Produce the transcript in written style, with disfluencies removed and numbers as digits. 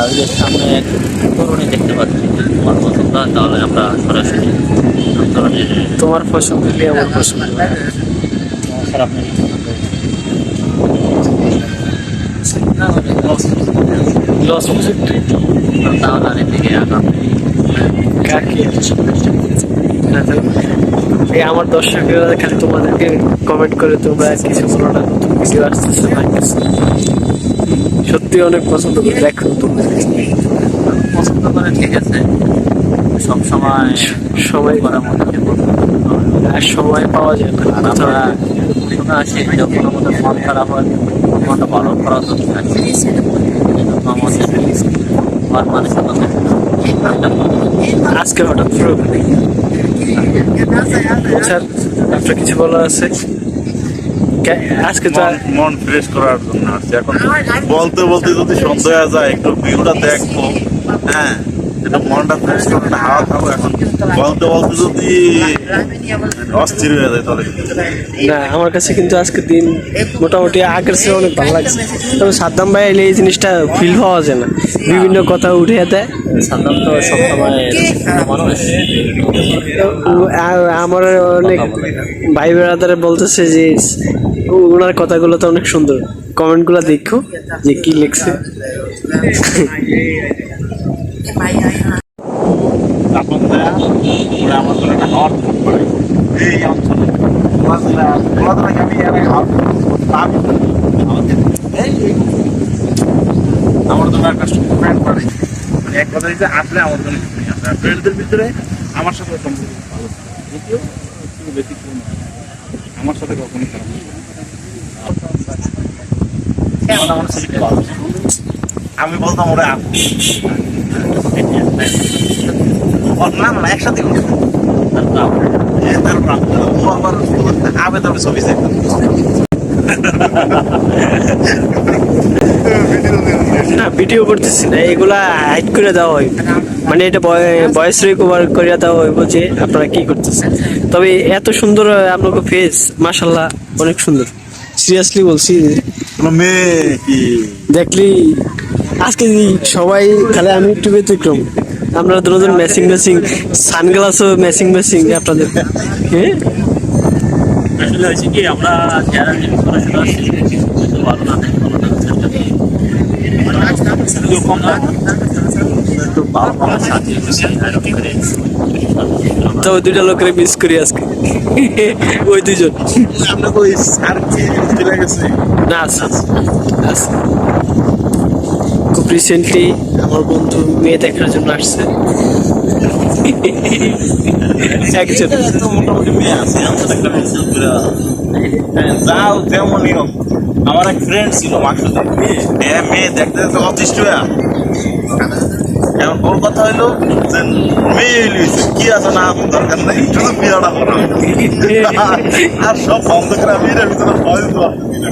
ওই যে সামনে এক তরুণী দেখতে পাচ্ছি, তোমার পছন্দ হয় তাহলে আমরা সরাসরি তরুণীর। তোমার পছন্দ হলে আমার পছন্দ। স্যার আপনি লস তাহলে আর এদিকে আগাম কাকে এই আমার দর্শকেরা খালি তোমাদেরকে কমেন্ট করে তোমরা কিছু বলো না, নতুন ভিডিও আসতেছে ভাই, সত্যি অনেক পছন্দ করে দেখো তোমরা। পছন্দ করে, ঠিক আছে, সব সময় সময় করার মতো আর সময় পাওয়া যায় না। আর আমরা শুনে আসি যখন আমাদের মন খারাপ হয়, মনটা ভালো করার জন্য থাকি, আমাদের আর মানুষের কথা আজকে হঠাৎ শুরু করি। স্যার আপনার কিছু বলার আছে? আজকে তো মন ফ্রেশ করার জন্য আসছে। এখন বলতে বলতে যদি সন্ধ্যা হয়ে যায়, একটু ভিউটা দেখবো, হ্যাঁ, একটু মনটা ফ্রেশ করে হাওয়া খাবো। এখন বলতে বলতে যদি অস্থির হয়ে যায় তাহলে না, আমার কাছে কিন্তু আজকে দিন মোটামুটি আগের চেয়ে অনেক ভালো লাগছে। তবে সাদ্দাম ভাই এলে এই জিনিসটা ফিল হওয়া যায় না, বিভিন্ন কথা উঠে দেয়। সাধারণত তো সবসময় মানুষ আমার অনেক ভাই বেড়াদারে বলতেছে যে ওনার কথাগুলো তো অনেক সুন্দর। কমেন্টগুলো দেখো যে কি লিখছে। তাপমাত্রা ওরা আমার জন্য একটা হাওয়ার পড়ে এই অঞ্চলে খেলাধুলাকে আমি আমার জন্য একটা ফ্রেন্ড পড়ে, মানে এক কথা দিতে আসলে আমার জন্য কিছু নেই। আসলে ফ্রেন্ডদের ভিতরে আমার সাথে সম্পর্ক ভালো, যদিও একটু ব্যতিক্রম, আমার সাথে কখনোই খারাপ না। আমি বলতাম ওরা না না একসাথে আবেদন ছবি না, ভিডিও করতেছি না, এগুলা হাইড করে দেওয়া হয়, মানে এটা ভয়েস রিকভার করে দেওয়া হইব যে আপনারা কি করতেছেন। তবে এত সুন্দর আপনাকে ফেস, মাশাল্লাহ অনেক সুন্দর, সিরিয়াসলি বলছি। মেয়ে কি দেখলি আজকে সবাই খালি আমি একটু ব্যতিক্রম, আমরা দুজন ম্যাচিং ম্যাচিং সানগ্লাসও ম্যাচিং ম্যাচিং আপনাদের। হ্যাঁ আসলে হয়েছে কি, আমরা যারা সরাসরি আসছি ভালো না দেখে একটু ভালো ভালো সাজিয়ে তো ওই দুইটা লোকের মিস করি আজকে। ওই দুইজন আমরা ওই স্যার কি চলে গেছে না আছে আছে। খুব রিসেন্টলি আমার বন্ধু মেয়ে দেখার জন্য আসছে একজন। তো মোটামুটি মেয়ে আছে, আমাদের একটা যাও যেমনই হোক। আমার এক ফ্রেন্ড ছিল মাকসুদে, মেয়ে দেখতে দেখতে অতিষ্ঠ হয়ে এখন ওর কথা হইলো যে মেয়ে লইছে কি আছে না আমার দরকার নেই, শুধু বিয়েটা করো। আর সব বন্ধ করে আমি এর ভিতরে ভয় দিতে পারতেছি না।